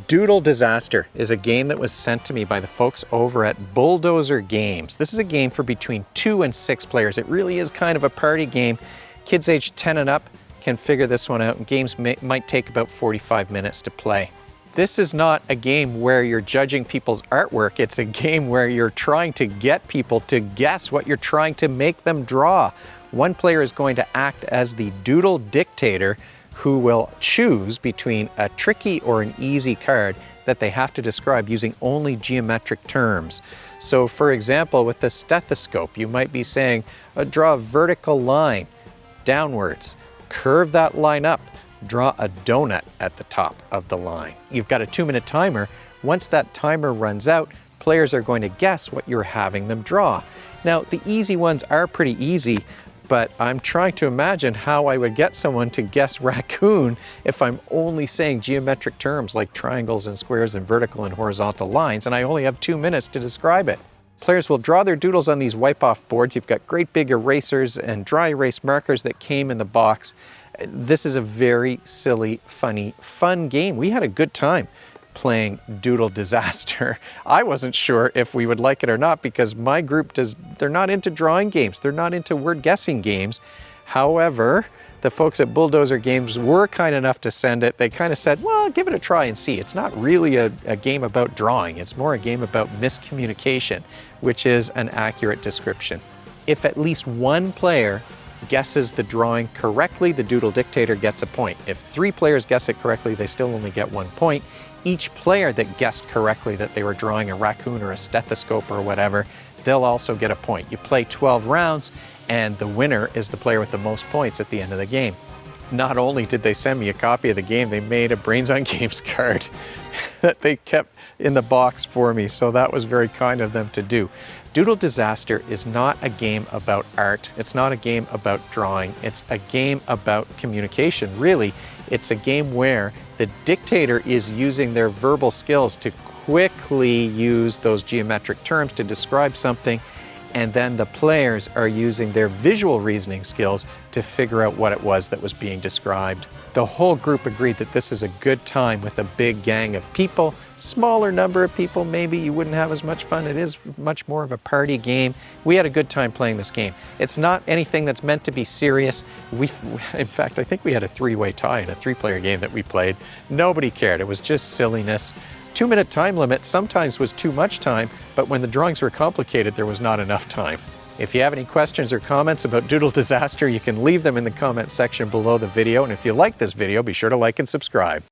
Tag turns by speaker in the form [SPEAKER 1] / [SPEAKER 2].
[SPEAKER 1] Doodle Disaster is a game that was sent to me by the folks over at Bulldozer Games. This is a game for between 2 and 6 players. It really is kind of a party game. Kids aged 10 and up can figure this one out, and games might take about 45 minutes to play. This is not a game where you're judging people's artwork. It's a game where you're trying to get people to guess what you're trying to make them draw. One player is going to act as the doodle dictator, who will choose between a tricky or an easy card that they have to describe using only geometric terms. So for example, with the stethoscope, you might be saying, draw a vertical line downwards, curve that line up, draw a donut at the top of the line. You've got a 2-minute timer. Once that timer runs out, players are going to guess what you're having them draw. Now, the easy ones are pretty easy, but I'm trying to imagine how I would get someone to guess raccoon if I'm only saying geometric terms like triangles and squares and vertical and horizontal lines, and I only have 2 minutes to describe it. Players will draw their doodles on these wipe-off boards. You've got great big erasers and dry erase markers that came in the box. This is a very silly, funny, fun game. We had a good time playing Doodle Disaster. I wasn't sure if we would like it or not because my group they're not into drawing games. They're not into word guessing games. However, the folks at Bulldozer Games were kind enough to send it. They kind of said, well, give it a try and see. It's not really a game about drawing. It's more a game about miscommunication, which is an accurate description. If at least one player guesses the drawing correctly, the doodle dictator gets a point. If 3 players guess it correctly, they still only get 1 point. Each player that guessed correctly that they were drawing a raccoon or a stethoscope or whatever, they'll also get a point. You play 12 rounds, and the winner is the player with the most points at the end of the game. Not only did they send me a copy of the game, they made a Brains on Games card that they kept in the box for me, so that was very kind of them to do. Doodle Disaster is not a game about art. It's not a game about drawing. It's a game about communication, really. It's a game where the dictator is using their verbal skills to quickly use those geometric terms to describe something, and then the players are using their visual reasoning skills to figure out what it was that was being described. The whole group agreed that this is a good time with a big gang of people. Smaller number of people, maybe you wouldn't have as much fun. It is much more of a party game. We had a good time playing this game. It's not anything that's meant to be serious. In fact, I think we had a 3-way tie in a 3-player game that we played. Nobody cared. It was just silliness. 2-minute time limit sometimes was too much time, but when the drawings were complicated, there was not enough time. If you have any questions or comments about Doodle Disaster, you can leave them in the comment section below the video. And if you like this video, be sure to like and subscribe.